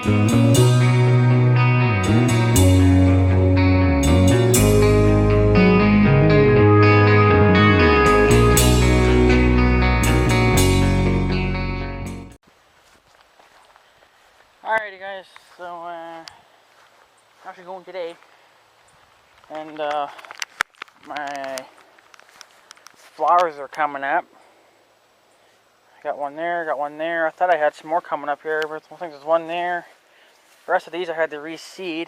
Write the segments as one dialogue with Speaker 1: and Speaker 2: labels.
Speaker 1: Alrighty guys, so actually going today, and my flowers are coming up. Got one there, got one there. I thought I had some more coming up here, but I think there's one there. The rest of these I had to reseed.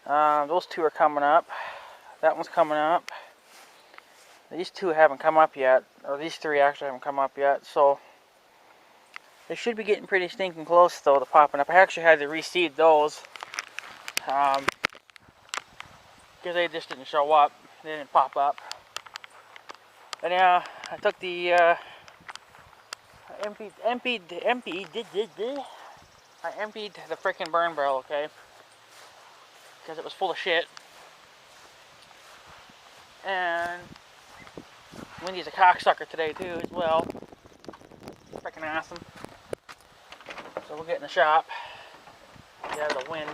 Speaker 1: Those two are coming up. That one's coming up. These two haven't come up yet, or these three actually haven't come up yet, so they should be getting pretty stinking close though to popping up. I actually had to reseed those because they just didn't show up. They didn't pop up. And yeah, I took the I emptied the freaking burn barrel, okay, because it was full of shit. And Wendy's a cocksucker today too as well. Freaking awesome. So we'll get in the shop. Get out of the wind.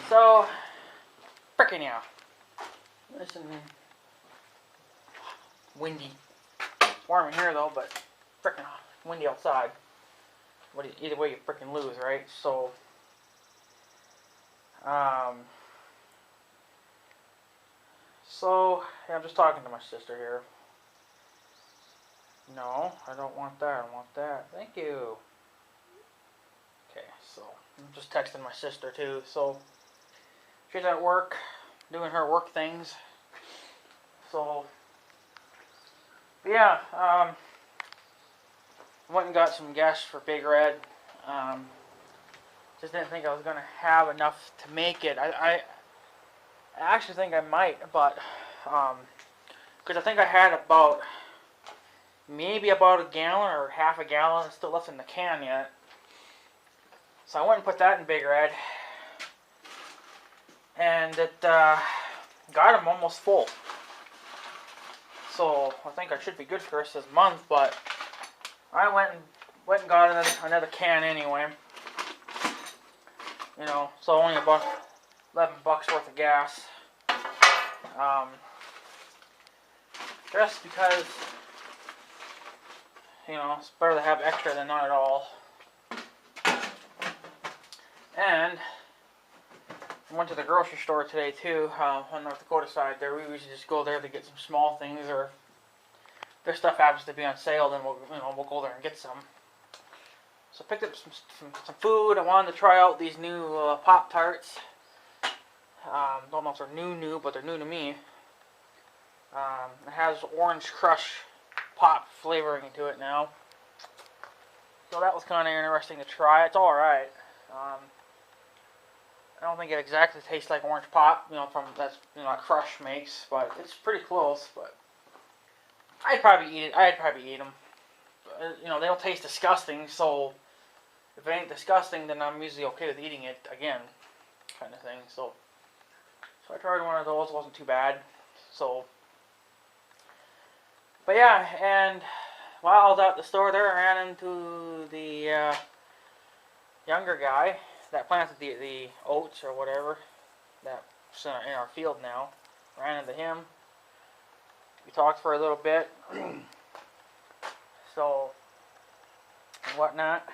Speaker 1: So, frickin' yeah. Listen, windy. Warm in here though, but frickin' windy outside. Either way you frickin' lose, right? So, yeah, I'm just talking to my sister here. No, I don't want that. I want that. Thank you. Okay, so I'm just texting my sister too. So she's at work, doing her work things. So yeah, went and got some gas for Big Red. Just didn't think I was gonna have enough to make it. I actually think I might, but because I think I had maybe about a gallon or half a gallon still left in the can yet. So I went and put that in Big Red, and it got them almost full. So I think I should be good for the rest of this month, but I went and got another can anyway. You know, so only about $11 worth of gas. Just because, you know, it's better to have extra than none at all. And I went to the grocery store today too, on the North Dakota side there. We usually just go there to get some small things, or if their stuff happens to be on sale, then we'll go there and get some. So I picked up some food. I wanted to try out these new Pop-Tarts. Don't know if they're new, but they're new to me. It has Orange Crush pop flavoring to it now. So that was kind of interesting to try. It's alright. I don't think it exactly tastes like orange pop, you know, that Crush makes, but it's pretty close. But I'd probably eat them. You know, they don't taste disgusting, so if it ain't disgusting, then I'm usually okay with eating it again, kind of thing. So I tried one of those. It wasn't too bad. So, but yeah, and while I was at the store there, I ran into the younger guy that planted the oats or whatever that's in our field now. Ran into him. We talked for a little bit. So, and whatnot.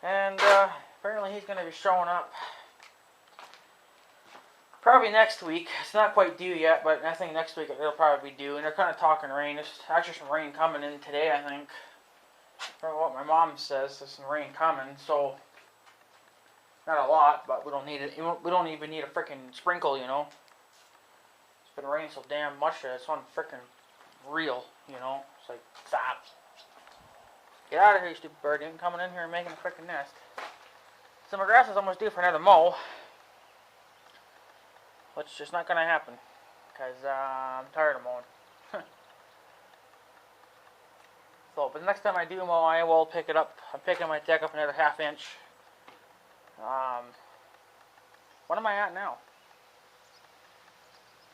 Speaker 1: And apparently he's going to be showing up probably next week. It's not quite due yet, but I think next week it'll probably be due. And they're kind of talking rain. There's actually some rain coming in today, I think. From what my mom says, there's some rain coming. So, not a lot, but we don't need it. We don't even need a freaking sprinkle, you know. It's been raining so damn much that it's on freaking real, you know. It's like, stop. Get out of here, you stupid bird. You ain't coming in here and making a freaking nest. So my grass is almost due for another mow. Which is just not going to happen. Because I'm tired of mowing. So, but the next time I do mow, I will pick it up. I'm picking my deck up another ½ inch. What am I at now?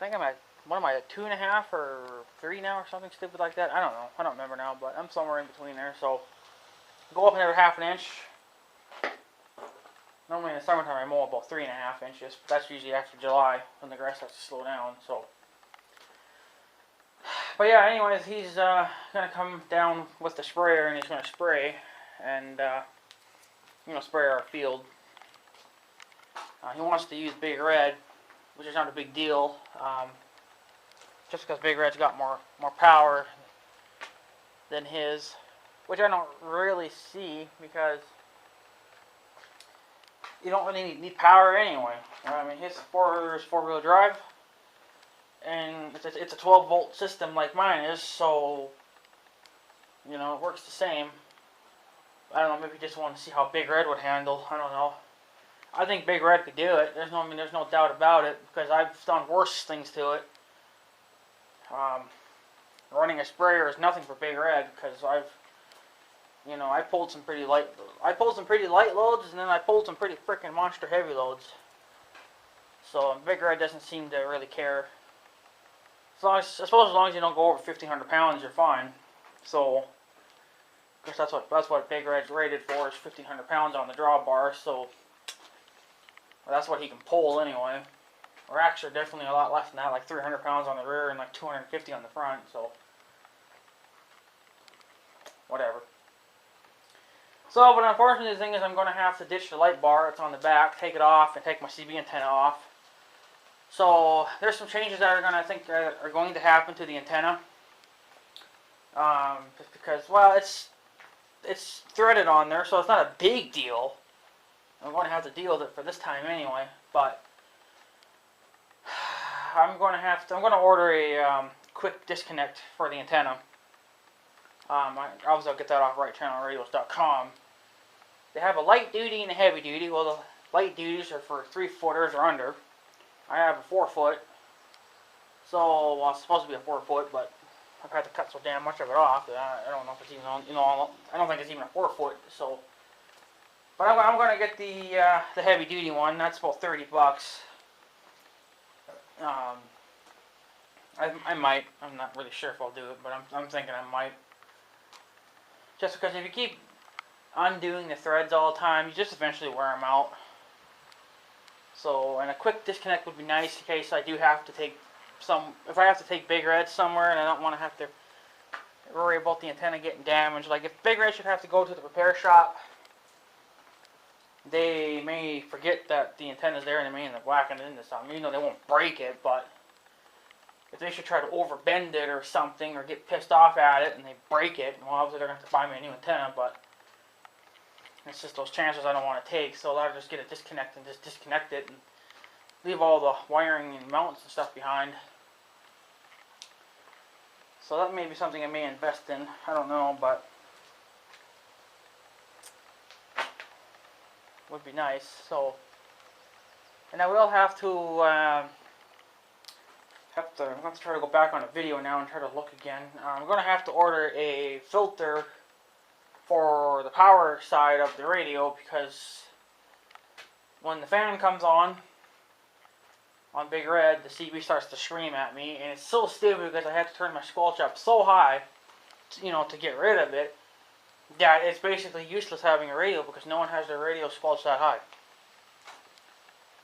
Speaker 1: I think I'm at what am I, at 2.5 or 3 now or something stupid like that? I don't know. I don't remember now, but I'm somewhere in between there. So go up another 1/2 inch. Normally in the summertime I mow about 3.5 inches, but that's usually after July when the grass starts to slow down. So, but yeah, anyways, he's gonna come down with the sprayer and he's gonna spray and spray our field. He wants to use Big Red, which is not a big deal. Just because Big Red's got more power than his, which I don't really see because you don't really need power anyway. I mean, his four-wheel drive, and it's a 12-volt system like mine is, so it works the same. I don't know, maybe just want to see how Big Red would handle. I don't know. I think Big Red could do it. There's no doubt about it because I've done worse things to it. Running a sprayer is nothing for Big Red because I pulled some pretty light loads, and then I pulled some pretty freaking monster heavy loads. So Big Red doesn't seem to really care. I suppose as long as you don't go over 1,500 pounds, you're fine. So, because that's what Big Red's rated for is 1,500 pounds on the drawbar. So that's what he can pull anyway. Or actually, definitely a lot less than that, like 300 pounds on the rear and like 250 on the front. So whatever. So, but unfortunately the thing is I'm going to have to ditch the light bar that's on the back, take it off, and take my CB antenna off. So, there's some changes that I think are going to happen to the antenna. Just because, well, it's threaded on there, so it's not a big deal. I'm going to have to deal with it for this time anyway, but I'm going to order a quick disconnect for the antenna. Obviously, I'll get that off rightchannelradios.com. They have a light duty and a heavy duty. Well, the light duties are for 3-footers or under. I have a 4-foot. So, well, it's supposed to be a 4-foot, but I've had to cut so damn much of it off that I don't know if it's even on, I don't think it's even a 4-foot. So, but I'm going to get the heavy duty one. That's about $30. I might. I'm not really sure if I'll do it, but I'm thinking I might. Just because if you keep undoing the threads all the time, you just eventually wear them out. So, and a quick disconnect would be nice in case I do have to take if I have to take Big Red somewhere and I don't want to have to worry about the antenna getting damaged. Like if Big Red should have to go to the repair shop, they may forget that the antenna's there and they may end up whacking it into something. They won't break it, but if they should try to overbend it or something or get pissed off at it and they break it, well, obviously they're going to have to buy me a new antenna, but it's just those chances I don't want to take, so I'll just get a disconnect and just disconnect it and leave all the wiring and mounts and stuff behind. So that may be something I may invest in. I don't know, but would be nice. So, and I will have to I'm going to try to go back on a video now and try to look again. I'm going to have to order a filter for the power side of the radio because when the fan comes on Big Red, the CB starts to scream at me, and it's so stupid because I have to turn my squelch up so high, to get rid of it, that it's basically useless having a radio because no one has their radio squelch that high.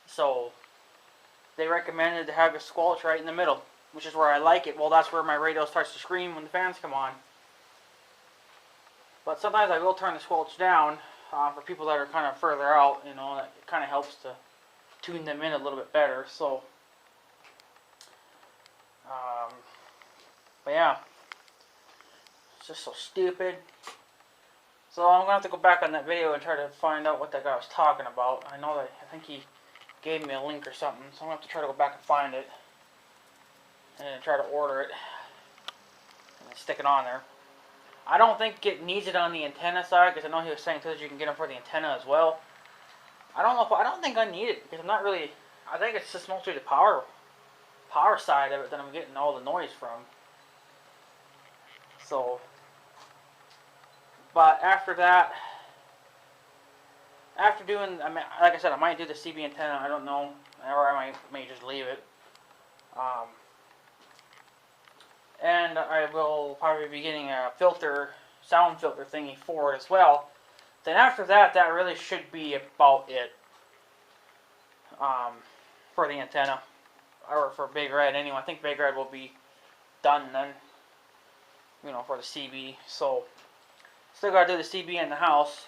Speaker 1: So they recommended to have a squelch right in the middle, which is where I like it. Well, that's where my radio starts to scream when the fans come on. But sometimes I will turn the squelch down for people that are kind of further out, that kind of helps to tune them in a little bit better. So, but yeah, it's just so stupid. So I'm going to have to go back on that video and try to find out what that guy was talking about. I think he gave me a link or something, so I'm going to have to try to go back and find it and then try to order it and then stick it on there. I don't think it needs it on the antenna side because I know he was saying too that you can get them for the antenna as well. I don't think I need it because I'm not really. I think it's just mostly the power side of it that I'm getting all the noise from. So, but after that, after doing, like I said, I might do the CB antenna. I don't know, or I may just leave it. and I will probably be getting a filter, sound filter thingy for it as well. Then after that, that really should be about it for the antenna, or for Big Red anyway. I think Big Red will be done then, you know, for the CB. So still gotta do the CB in the house.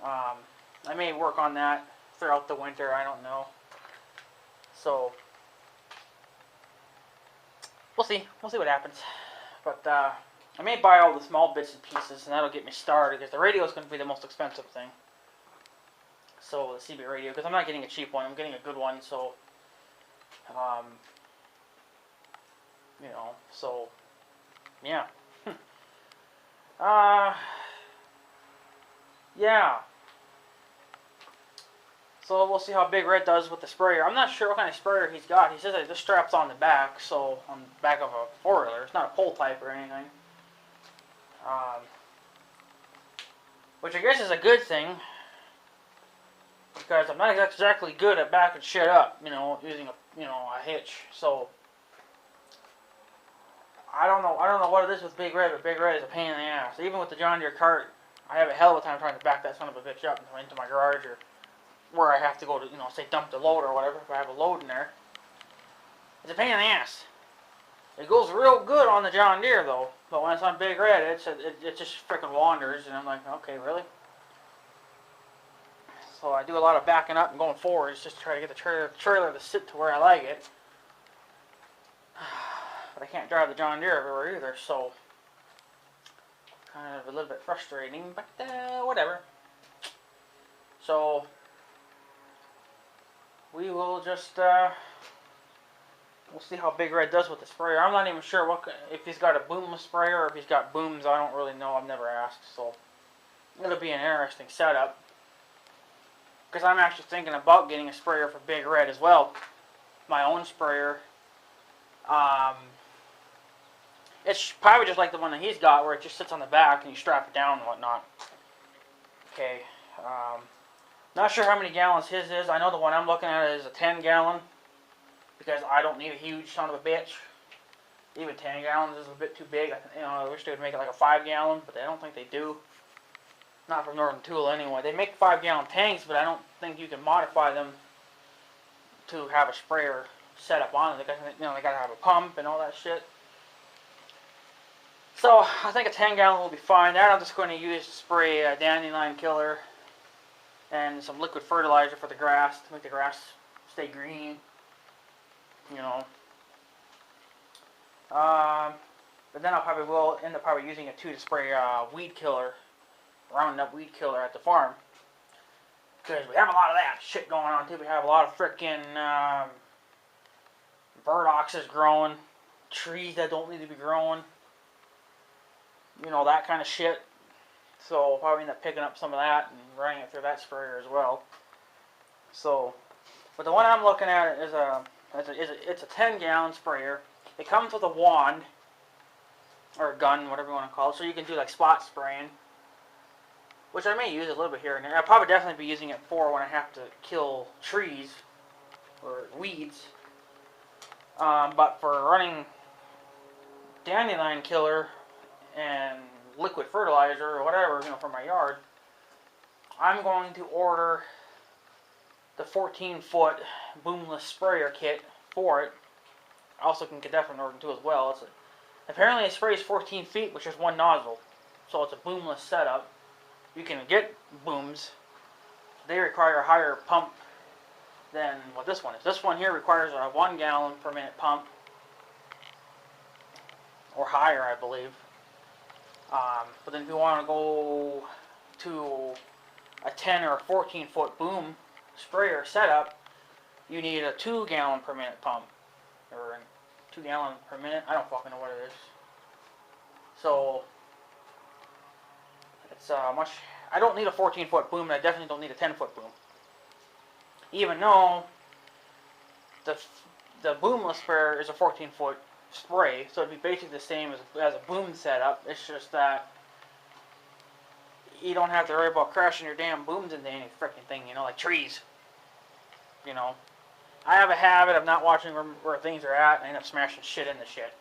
Speaker 1: I may work on that throughout the winter, I don't know. So we'll see what happens. But I may buy all the small bits and pieces, and that'll get me started, because the radio is going to be the most expensive thing. So the CB radio, because I'm not getting a cheap one, I'm getting a good one. So you know, so yeah. Yeah. So we'll see how Big Red does with the sprayer. I'm not sure what kind of sprayer he's got. He says it just straps on the back, so on the back of a four-wheeler. It's not a pole type or anything. Which I guess is a good thing, because I'm not exactly good at backing shit up, you know, using a hitch. So I don't know what it is with Big Red, but Big Red is a pain in the ass. Even with the John Deere cart, I have a hell of a time trying to back that son of a bitch up into my garage, or where I have to go to, say dump the load or whatever, if I have a load in there. It's a pain in the ass. It goes real good on the John Deere though, but when it's on Big Red, it just freaking wanders, and I'm like, okay, really? So I do a lot of backing up and going forwards just to try to get the trailer to sit to where I like it. But I can't drive the John Deere everywhere either, so kind of a little bit frustrating, but whatever. So we will just we'll see how Big Red does with the sprayer. I'm not even sure if he's got a boomless sprayer or if he's got booms. I don't really know. I've never asked, so it'll be an interesting setup. Because I'm actually thinking about getting a sprayer for Big Red as well. My own sprayer. It's probably just like the one that he's got, where it just sits on the back and you strap it down and whatnot. Okay. Not sure how many gallons his is. I know the one I'm looking at is a 10-gallon. Because I don't need a huge son of a bitch. Even 10 gallons is a bit too big. I wish they would make it like a 5-gallon, but I don't think they do. Not from Northern Tool anyway. They make 5-gallon tanks, but I don't think you can modify them to have a sprayer set up on it. They gotta have a pump and all that shit. So I think a 10-gallon will be fine. That I'm just going to use to spray a dandelion killer and some liquid fertilizer for the grass to make the grass stay green. But then I probably will end up using it too to spray weed killer, Roundup weed killer at the farm. Because we have a lot of that shit going on too. We have a lot of frickin' burdocks growing, trees that don't need to be growing. That kind of shit. So I'll probably end up picking up some of that and running it through that sprayer as well. So, but the one I'm looking at is it's a 10-gallon sprayer. It comes with a wand, or a gun, whatever you want to call it, so you can do like spot spraying, which I may use a little bit here and there. I'll probably definitely be using it for when I have to kill trees or weeds. But for running dandelion killer and liquid fertilizer or whatever, for my yard, I'm going to order the 14-foot boomless sprayer kit for it. I also can get that from Northern Tool as well. Apparently it sprays 14 feet with just one nozzle, so it's a boomless setup. You can get booms. They require a higher pump than what this one is. This one here requires a 1 gallon per minute pump, or higher, I believe. But then if you want to go to a 10 or a 14-foot boom sprayer setup, you need a 2 gallon per minute pump, or 2 gallon per minute. I don't fucking know what it is. So it's much. I don't need a 14-foot boom, and I definitely don't need a 10-foot boom. Even though the boomless sprayer is a 14-foot spray, so it'd be basically the same as a boom setup. It's just that you don't have to worry about crashing your damn booms into any freaking thing, like trees. I have a habit of not watching where things are at, and I end up smashing shit into shit.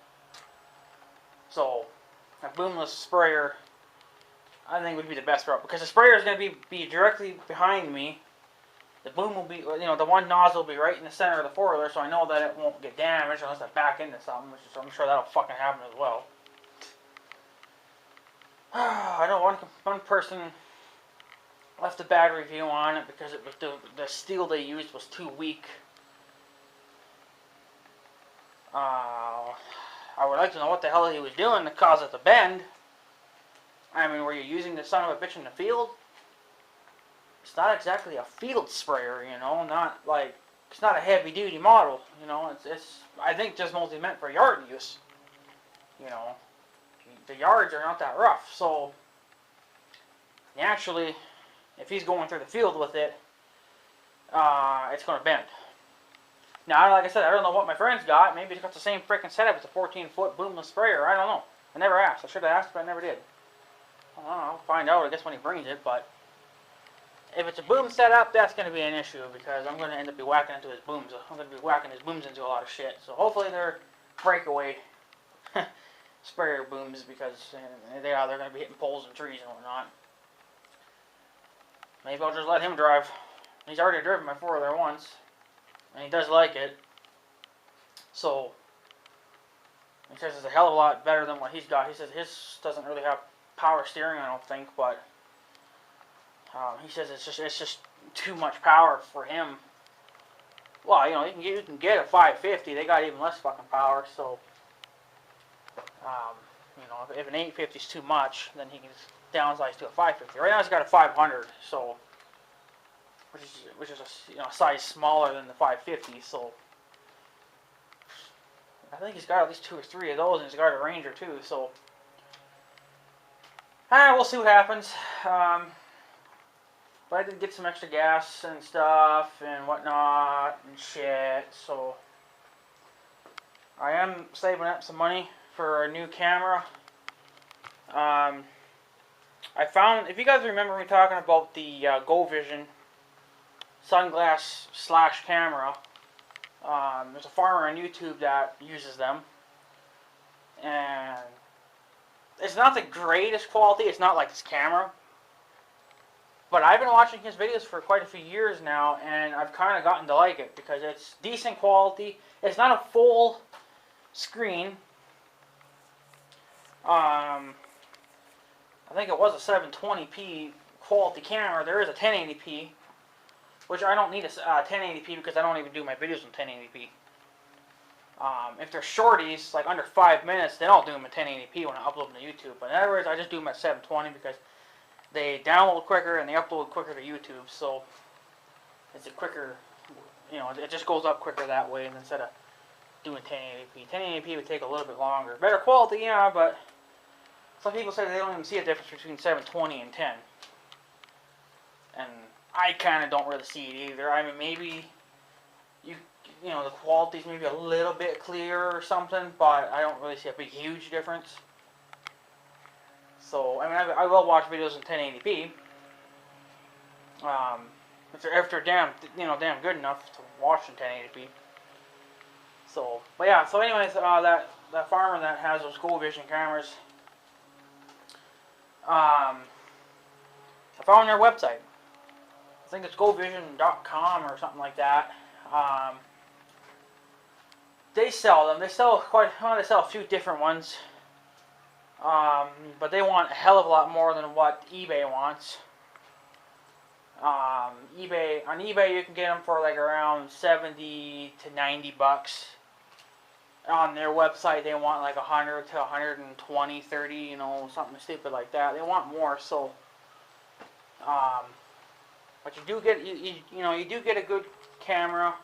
Speaker 1: So a boomless sprayer, I think, would be the best route, because the sprayer is going to be directly behind me. The boom will be, you know, the one nozzle will be right in the center of the four-wheeler, so I know that it won't get damaged unless I back into something, which is, I'm sure that'll fucking happen as well. I know one person left a bad review on it because it was the steel they used was too weak. I would like to know what the hell he was doing to cause it to bend. I mean, were you using the son of a bitch in the field? It's not exactly a field sprayer, you know, not like, it's not a heavy duty model, you know, it's I think just mostly meant for yard use, you know. The yards are not that rough, so naturally, if he's going through the field with it, it's going to bend. Now, like I said, I don't know what my friend's got. Maybe he's got the same freaking setup. It's a 14-foot boomless sprayer. I don't know. I never asked. I should have asked, but I never did. I don't know. I'll find out, I guess, when he brings it, but if it's a boom setup, that's going to be an issue, because I'm going to end up whacking into his booms. I'm going to be whacking his booms into a lot of shit. So hopefully they're breakaway sprayer booms, because they're going to be hitting poles and trees and whatnot. Maybe I'll just let him drive. He's already driven my four-wheeler once, and he does like it. So he says it's a hell of a lot better than what he's got. He says his doesn't really have power steering, I don't think, but he says it's just too much power for him. Well, you know, you can get a 550. They got even less fucking power. So, you know, if an 850 is too much, then he can downsize to a 550. Right now he's got a 500, so which is a size smaller than the 550. So I think he's got at least 2 or 3 of those, and he's got a Ranger too. So we'll see what happens. But I did get some extra gas and stuff and whatnot and shit, so I am saving up some money for a new camera. I found, if you guys remember me talking about the Go Vision sunglass / camera, there's a farmer on YouTube that uses them, and it's not the greatest quality. It's not like this camera. But I've been watching his videos for quite a few years now, and I've kind of gotten to like it because it's decent quality. It's not a full screen. I think it was a 720p quality camera. There is a 1080p, which I don't need a 1080p because I don't even do my videos in 1080p. If they're shorties, like under 5 minutes, then I'll do them in 1080p when I upload them to YouTube. But in other words, I just do them at 720 because they download quicker and they upload quicker to YouTube, so it's a quicker, you know, it just goes up quicker that way instead of doing 1080p. 1080p would take a little bit longer. Better quality, yeah, but some people say they don't even see a difference between 720 and 10. And I kind of don't really see it either. I mean, maybe you know, the quality's maybe a little bit clearer or something, but I don't really see a big, huge difference. So, I mean, I will watch videos in 1080p. If they're damn good enough to watch in 1080p. So, but yeah. So, anyways, that farmer that has those Go Vision cameras, I found their website. I think it's govision.com or something like that. They sell them. They sell a few different ones. But they want a hell of a lot more than what eBay wants. On eBay you can get them for like around 70 to 90 bucks. On their website they want like 100 to 120, 30, you know, something stupid like that. They want more, so but you do get you do get a good camera.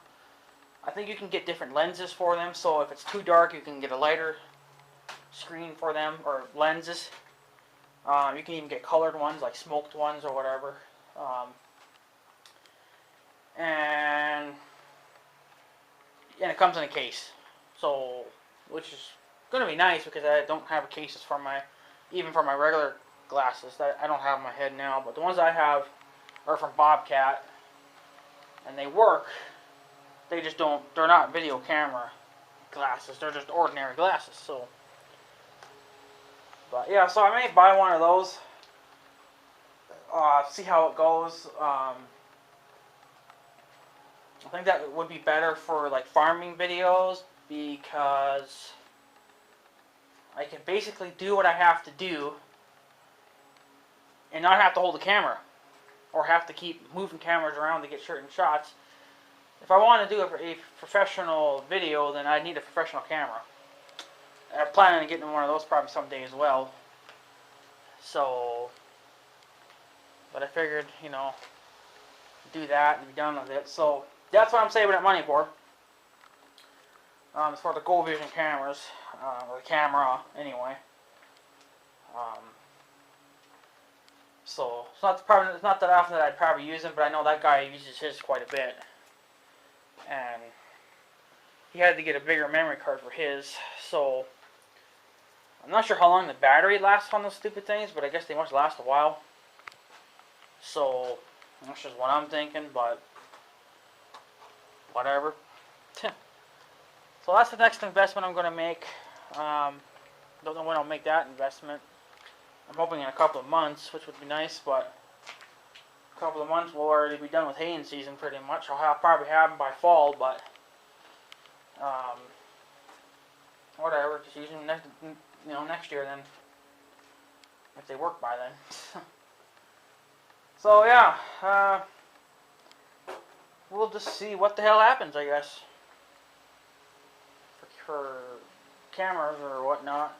Speaker 1: I think you can get different lenses for them, so if it's too dark you can get a lighter screen for them, or lenses. You can even get colored ones, like smoked ones or whatever. And it comes in a case, so which is going to be nice because I don't have cases for even for my regular glasses that I don't have in my head now. But the ones I have are from Bobcat, and they work. They just don't. They're not video camera glasses. They're just ordinary glasses. So But yeah, so I may buy one of those. See how it goes. I think that would be better for like farming videos because I can basically do what I have to do and not have to hold the camera or have to keep moving cameras around to get certain shots. If I want to do a professional video, then I need a professional camera. I'm planning on getting one of those probably someday as well. So, but I figured, you know, do that and be done with it. So that's what I'm saving that money for. It's for the Gold Vision cameras, or the camera anyway. So it's not that often that I'd probably use them, but I know that guy uses his quite a bit, and he had to get a bigger memory card for his. So I'm not sure how long the battery lasts on those stupid things, but I guess they must last a while. So that's just what I'm thinking, but whatever. So that's the next investment I'm going to make. Don't know when I'll make that investment. I'm hoping in a couple of months, which would be nice, but a couple of months we'll already be done with haying season pretty much. I'll probably have them by fall, but whatever. Just use them next year then, if they work by then. So yeah, we'll just see what the hell happens, I guess, for cameras or whatnot.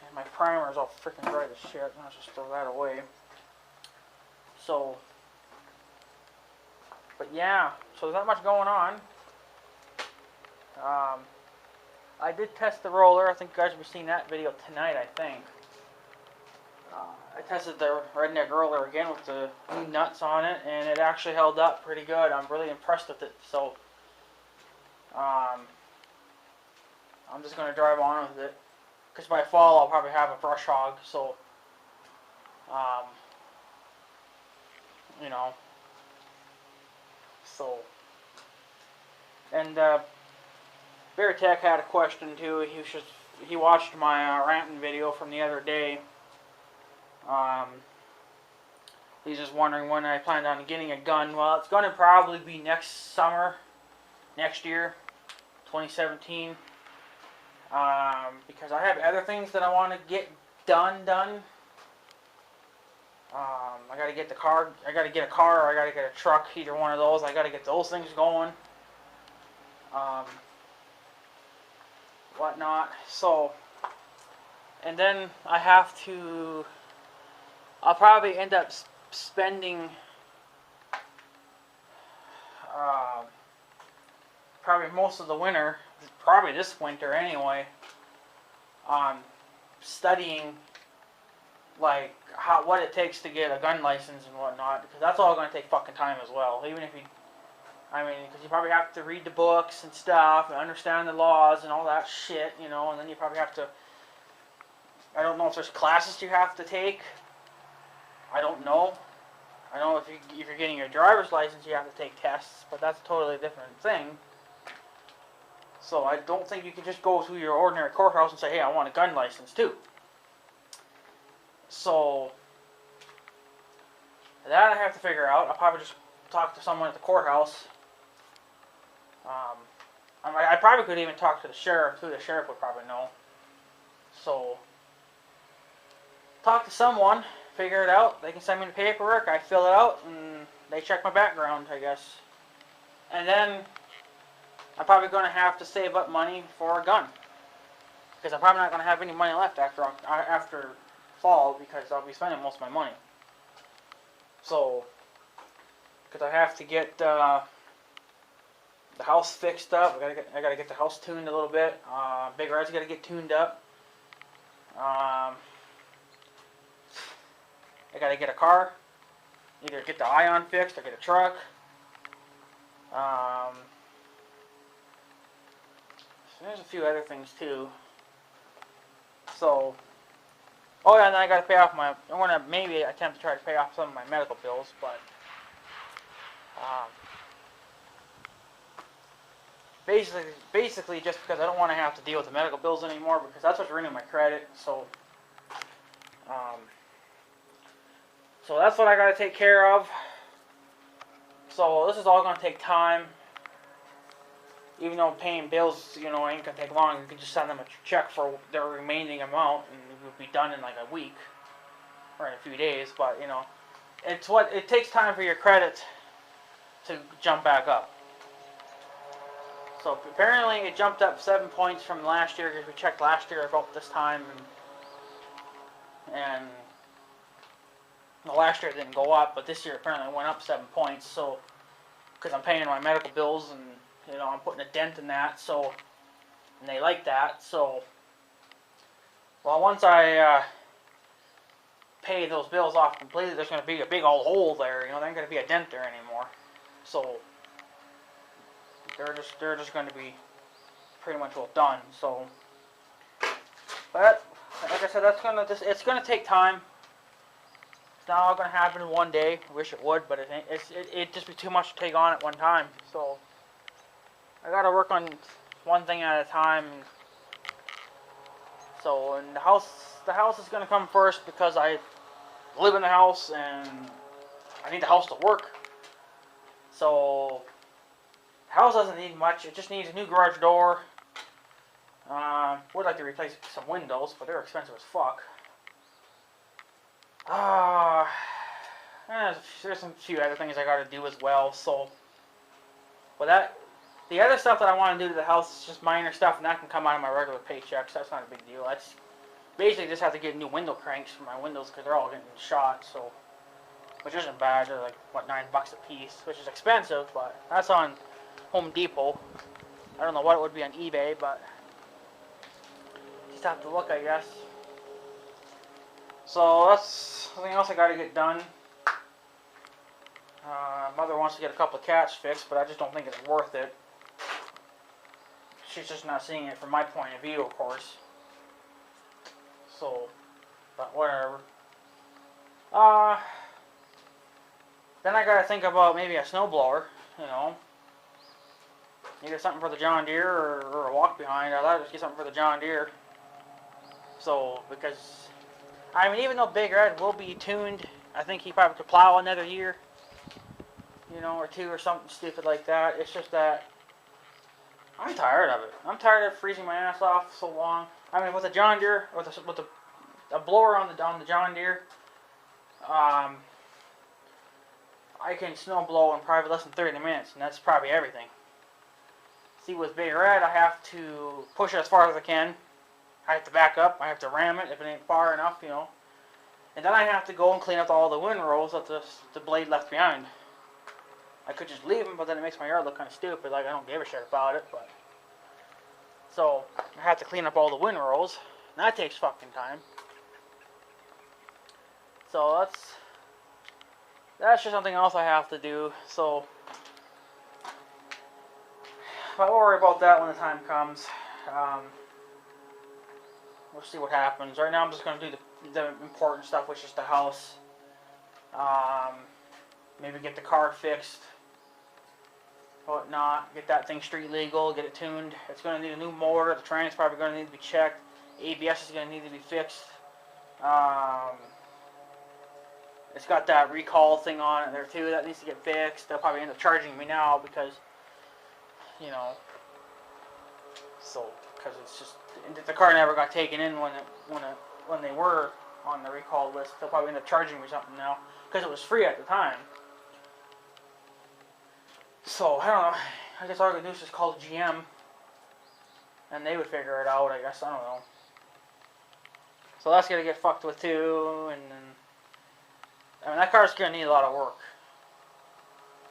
Speaker 1: And my primer is all freaking dry as shit. I'll just throw that away. So, but yeah, so there's not much going on. I did test the roller. I think you guys will be seeing that video tonight, I think. I tested the redneck roller again with the new nuts on it, and it actually held up pretty good. I'm really impressed with it. So, I'm just going to drive on with it. Because by fall I'll probably have a brush hog, so, you know, so, and, Bear Tech had a question too. He watched my ranting video from the other day. He's just wondering when I planned on getting a gun. Well, it's going to probably be next summer, next year, 2017. Because I have other things that I want to get done. I got to get the car. I got to get a car, or I got to get a truck. Either one of those. I got to get those things going. Whatnot. So, and then I have to. I'll probably end up spending. Probably most of the winter, probably this winter anyway, studying like what it takes to get a gun license and whatnot, because that's all going to take fucking time as well. Even if you, because you probably have to read the books and stuff and understand the laws and all that shit, you know, and then you probably have to. I don't know if there's classes you have to take. I don't know. I know if you're getting your driver's license, you have to take tests, but that's a totally different thing. So I don't think you can just go to your ordinary courthouse and say, hey, I want a gun license too. So that I have to figure out. I'll probably just talk to someone at the courthouse. I probably could even talk to the sheriff too. The sheriff would probably know. So talk to someone, figure it out. They can send me the paperwork. I fill it out, and they check my background, I guess. And then I'm probably going to have to save up money for a gun, because I'm probably not going to have any money left after fall, because I'll be spending most of my money. So, because I have to get the house fixed up. I gotta get the house tuned a little bit. Big Red's got to get tuned up. I got to get a car. Either get the Ion fixed or get a truck. There's a few other things too. So, oh yeah, and then I got to pay off I'm going to maybe attempt to try to pay off some of my medical bills, but basically just because I don't want to have to deal with the medical bills anymore, because that's what's ruining my credit. So Um, so that's what I got to take care of. So this is all going to take time. Even though paying bills, ain't going to take long. You can just send them a check for their remaining amount, and it will be done in like a week or in a few days. But it takes time for your credit to jump back up. So apparently it jumped up 7 points from last year, because we checked last year about this time, and last year it didn't go up, but this year apparently it went up 7 points. So because I'm paying my medical bills, and I'm putting a dent in that, so, and they like that. So once I pay those bills off completely, there's going to be a big old hole there. There ain't going to be a dent there anymore. So they're just going to be pretty much all done. So, but like I said, it's gonna take time. It's not all gonna happen in one day. I wish it would, but it'd just be too much to take on at one time. So I gotta work on one thing at a time. So, and the house is gonna come first, because I live in the house and I need the house to work. So the house doesn't need much. It just needs a new garage door. Would like to replace some windows, but they're expensive as fuck. There's some few other things I gotta do as well. So, but the other stuff that I want to do to the house is just minor stuff, and that can come out of my regular paychecks. That's not a big deal. That's basically just have to get new window cranks for my windows, because they're all getting shot. So, which isn't bad. They're like $9 a piece, which is expensive, but that's on Home Depot. I don't know what it would be on eBay, but just have to look, I guess. So that's something else I got to get done. Mother wants to get a couple of cats fixed, but I just don't think it's worth it. She's just not seeing it from my point of view, of course. So, but whatever. Then I gotta think about maybe a snowblower, Either something for the John Deere or a walk behind. I'd rather just get something for the John Deere. So, because, even though Big Red will be tuned, I think he probably could plow another year, or two, or something stupid like that. It's just that I'm tired of it. I'm tired of freezing my ass off so long. With a John Deere, with a blower on the John Deere, I can snow blow in probably less than 30 minutes, and that's probably everything. See, with Big Red, I have to push it as far as I can. I have to back up. I have to ram it if it ain't far enough, And then I have to go and clean up all the windrows that the blade left behind. I could just leave them, but then it makes my yard look kind of stupid. Like, I don't give a shit about it, but... So, I have to clean up all the windrows. And that takes fucking time. So, that's just something else I have to do. So, I'll worry about that when the time comes. We'll see what happens. Right now I'm just going to do the important stuff, which is the house. Maybe get the car fixed. Whatnot. Get that thing street legal. Get it tuned. It's going to need a new motor. The train's probably going to need to be checked. ABS is going to need to be fixed. It's got that recall thing on it there too. That needs to get fixed. They'll probably end up charging me now because, so, because it's just, the car never got taken in when they were on the recall list. They'll probably end up charging me something now because it was free at the time. So, I don't know. I guess all I could do is just call GM and they would figure it out, I guess. I don't know. So that's going to get fucked with too. And then, that car's going to need a lot of work.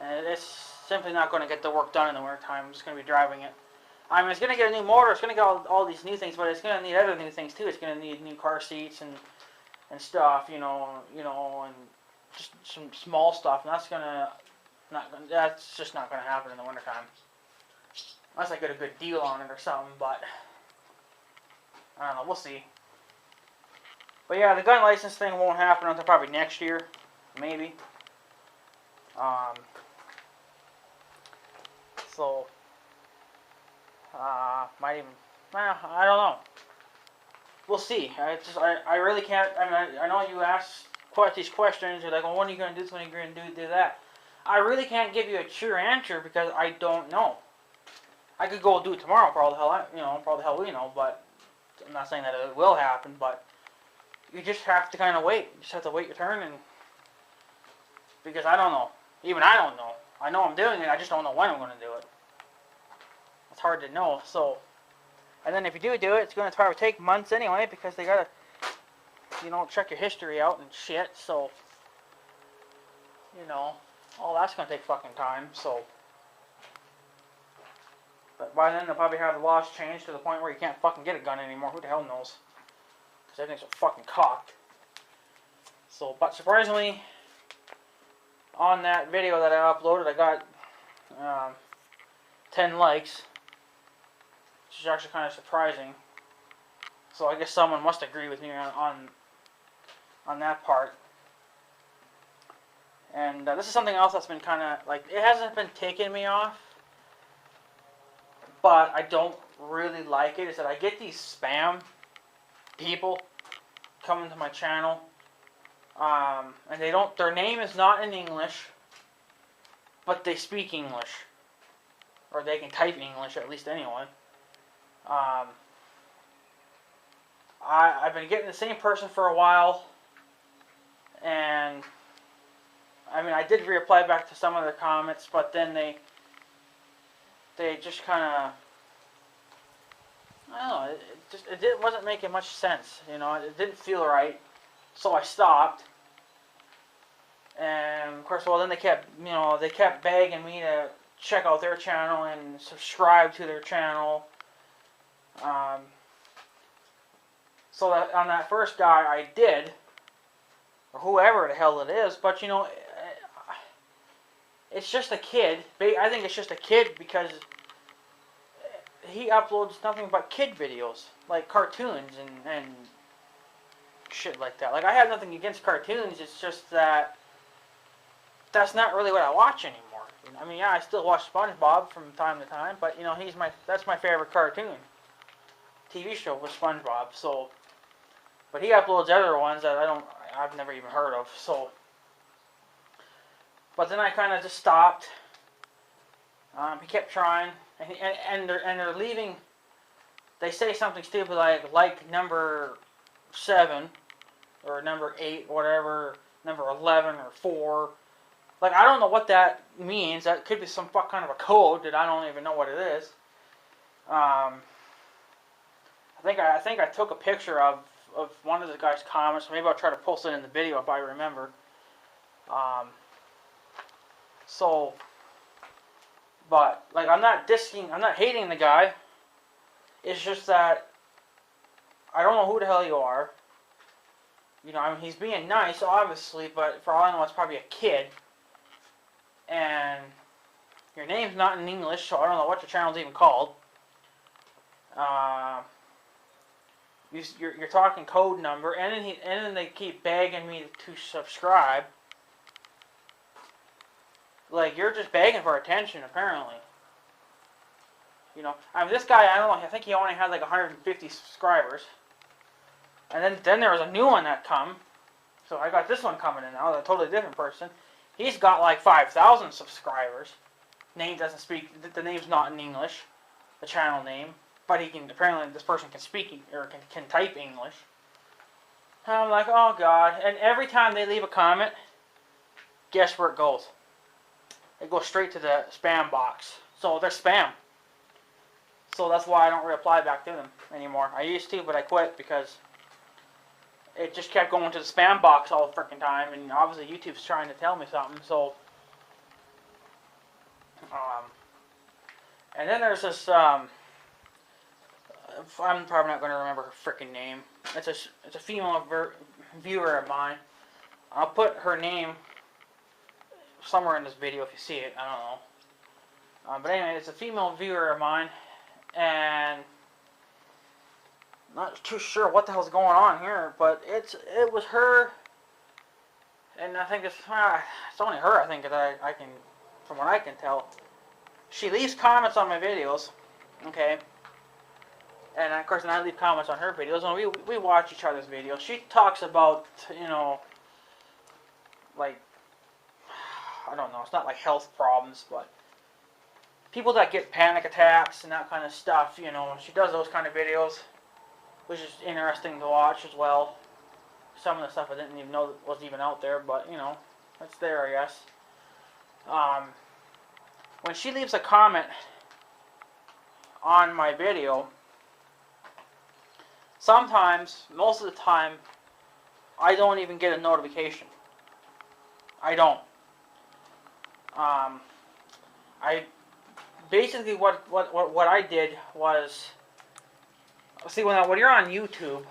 Speaker 1: And it's simply not going to get the work done in the winter time. I'm just going to be driving it. It's going to get a new motor. It's going to get all these new things, but it's going to need other new things too. It's going to need new car seats and stuff, and just some small stuff. And that's just not going to happen in the wintertime. Unless I get a good deal on it or something, but I don't know. We'll see. But yeah, the gun license thing won't happen until probably next year, maybe. Might even, I don't know. we'll see. I really can't. I mean, I know you asked quite these questions. You're like, well, when are you going to do this? When are you going to do that? I really can't give you a true answer because I don't know. I could go do it tomorrow for all the hell for all the hell we know. But I'm not saying that it will happen. But you just have to kind of wait. You just have to wait your turn, and because I don't know. Even I don't know. I know I'm doing it. I just don't know when I'm going to do it. It's hard to know. So, and then if you do it, it's going to probably take months anyway because they gotta, check your history out and shit. So, all that's going to take fucking time. So, but by then they'll probably have the laws changed to the point where you can't fucking get a gun anymore. Who the hell knows? Because everything's so fucking cocked. So, but surprisingly, on that video that I uploaded, I got 10 likes, which is actually kind of surprising. So I guess someone must agree with me on that part. And this is something else that's been kind of like, it hasn't been taking me off, but I don't really like it. Is that I get these spam people coming to my channel. And their name is not in English, but they speak English. Or they can type English, at least anyway. I've been getting the same person for a while, and, I mean, I did reply back to some of their comments, but then they just kind of, I don't know, it wasn't making much sense, it didn't feel right. So I stopped, and of course, well, then they kept begging me to check out their channel and subscribe to their channel. So that on that first guy, I did, or whoever the hell it is. But it's just a kid. I think it's just a kid because he uploads nothing but kid videos, like cartoons and shit like that. Like, I have nothing against cartoons, it's just that that's not really what I watch anymore. I mean, yeah, I still watch SpongeBob from time to time, but that's my favorite cartoon TV show was SpongeBob. So, but he uploads other ones that I've never even heard of. So, but then I kind of just stopped. He kept trying, and they're leaving. They say something stupid like number 7 or number 8, whatever, number 11 or 4. Like, I don't know what that means. That could be some kind of a code that I don't even know what it is. I think I took a picture of one of the guy's comments. Maybe I'll try to post it in the video if I remember. But like, I'm not hating the guy. It's just that I don't know who the hell you are. I mean, he's being nice, obviously, but for all I know, it's probably a kid. And your name's not in English, so I don't know what your channel's even called. You're talking code number, and then they keep begging me to subscribe. Like, you're just begging for attention, apparently. I mean, this guy, I don't know, I think he only had like 150 subscribers. And then there was a new one that come. So I got this one coming in now, a totally different person. He's got like 5,000 subscribers. Name doesn't speak, the name's not in English, the channel name. But apparently this person can speak, or can type English. And I'm like, oh God. And every time they leave a comment, guess where it goes? It goes straight to the spam box. So they're spam. So that's why I don't reply back to them anymore. I used to, but I quit because it just kept going to the spam box all the freaking time, and obviously YouTube's trying to tell me something. So, and then there's this. I'm probably not going to remember her freaking name. It's a female viewer of mine. I'll put her name somewhere in this video if you see it. I don't know. But anyway, it's a female viewer of mine, and not too sure what the hell's going on here, but it was her, and I think it's only her. I think that I can, from what I can tell, she leaves comments on my videos, okay, And of course, I leave comments on her videos, and we watch each other's videos. She talks about, like, I don't know, it's not like health problems, but people that get panic attacks and that kind of stuff, she does those kind of videos, which is interesting to watch as well. Some of the stuff I didn't even know was even out there, but, it's there, I guess. When she leaves a comment on my video, sometimes, most of the time, I don't even get a notification. I don't. I basically what I did was, see, when you're on YouTube,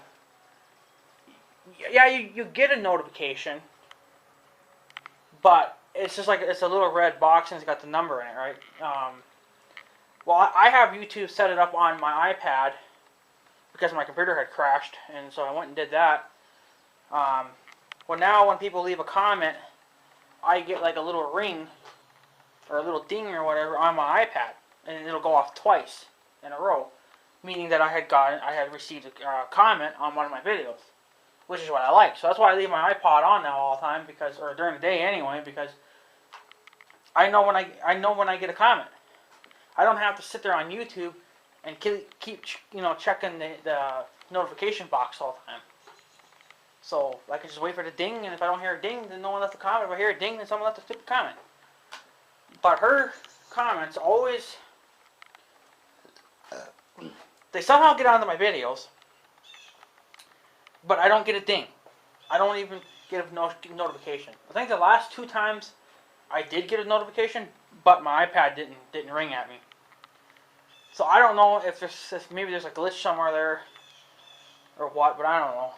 Speaker 1: yeah, you get a notification, but it's just like it's a little red box and it's got the number in it, right? Well, I have YouTube set it up on my iPad because my computer had crashed, and so I went and did that. Well, now when people leave a comment, I get like a little ring or a little ding or whatever on my iPad, and it'll go off twice in a row, meaning that I had received a comment on one of my videos, which is what I like. So that's why I leave my iPod on now all the time, or during the day anyway, because I know when I get a comment. I don't have to sit there on YouTube and keep checking the notification box all the time. So I can just wait for the ding, and if I don't hear a ding, then no one left a comment. If I hear a ding, then someone left a stupid comment. But her comments always, they somehow get onto my videos, but I don't get a ding. I don't even get a notification. I think the last 2 times I did get a notification, but my iPad didn't ring at me. So I don't know if maybe there's a glitch somewhere there or what, but I don't know.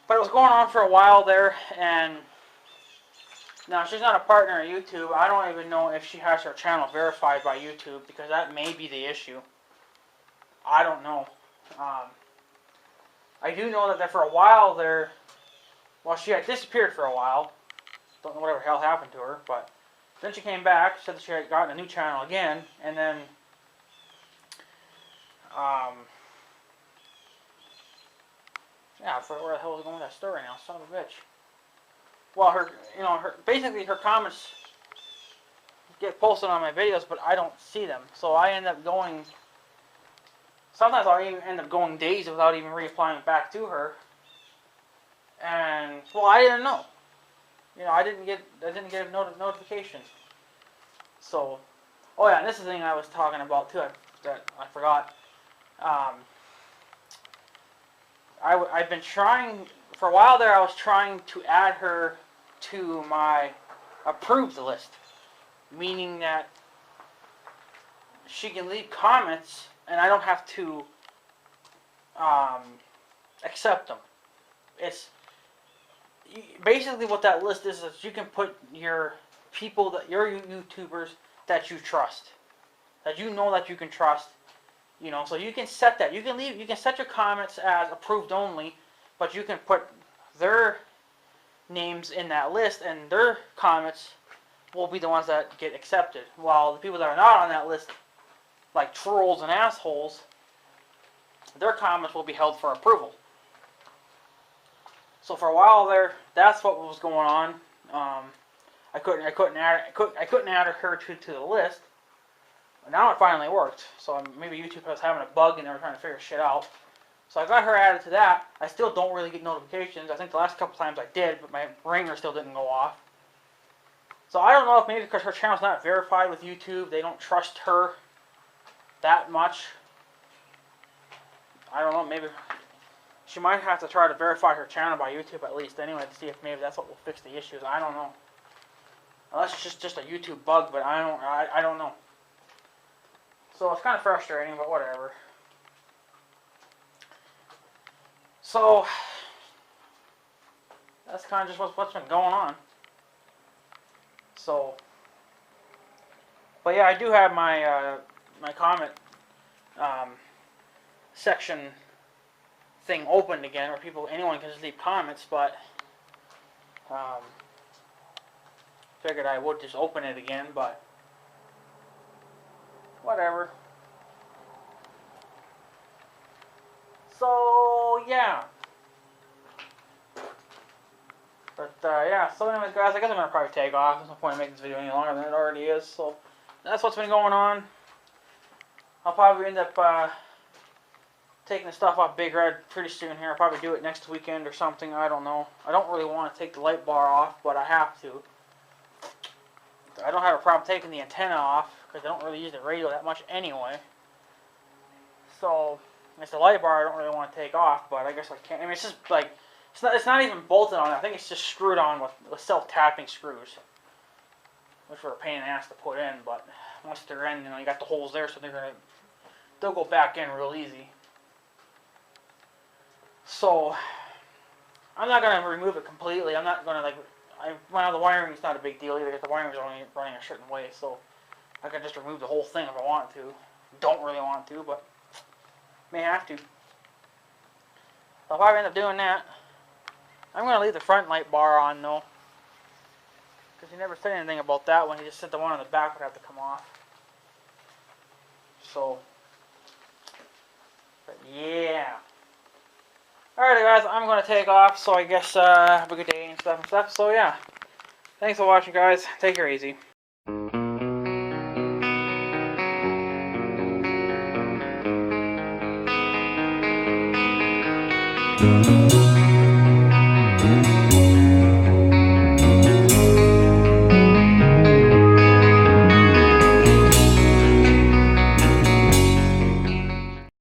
Speaker 1: But it was going on for a while there, and now she's not a partner at YouTube. I don't even know if she has her channel verified by YouTube, because that may be the issue. I don't know. I do know that for a while there, well, she had disappeared for a while. Don't know whatever hell happened to her, but then she came back, said that she had gotten a new channel again, and then yeah, I forgot where the hell was going with that story now, son of a bitch. Well, basically her comments get posted on my videos, but I don't see them, so I end up going. Sometimes I'll even end up going days without even replying back to her, and well, I didn't know. I didn't get a notification. So, oh yeah, and this is the thing I was talking about too that I forgot. I've been trying, for a while there, I was trying to add her to my approved list, meaning that she can leave comments and I don't have to accept them. It's basically what that list is you can put your people, your YouTubers that you trust, that you know that you can trust. So you can set that. You can set your comments as approved only, but you can put their names in that list, and their comments will be the ones that get accepted. While the people that are not on that list, like trolls and assholes, their comments will be held for approval. So for a while there, that's what was going on. I couldn't add her to the list. Now it finally worked, so maybe YouTube was having a bug and they were trying to figure shit out. So I got her added to that. I still don't really get notifications. I think the last couple times I did, but my ringer still didn't go off. So I don't know if maybe because her channel's not verified with YouTube, they don't trust her that much. I don't know, maybe she might have to try to verify her channel by YouTube at least anyway to see if maybe that's what will fix the issues. I don't know. Unless it's just a YouTube bug, but I don't know. So it's kind of frustrating, but whatever. So that's kind of just what's been going on. So, but yeah, I do have my my comment section thing opened again, where anyone can just leave comments. But figured I would just open it again, but whatever. yeah. But yeah, so anyways guys, I guess I'm going to probably take off. There's no point in making this video any longer than it already is. So that's what's been going on. I'll probably end up taking the stuff off Big Red pretty soon here. I'll probably do it next weekend or something. I don't know. I don't really want to take the light bar off, but I have to. I don't have a problem taking the antenna off because I don't really use the radio that much anyway. So it's the light bar I don't really want to take off, but I guess I can't. I mean, it's just like it's not even bolted on. I think it's just screwed on with self-tapping screws, which were a pain in the ass to put in. But once they're in, you got the holes there, so they'll go back in real easy. So I'm not gonna remove it completely. I'm not gonna well, the wiring's not a big deal either, because the wiring's only running a certain way, so I can just remove the whole thing if I want to. Don't really want to, but may have to. I'll probably end up doing that. I'm gonna leave the front light bar on though, because he never said anything about that one. He just said the one on the back would have to come off. So, but yeah. Alright guys, I'm going to take off, so I guess have a good day and stuff. So yeah, thanks for watching guys, take her easy.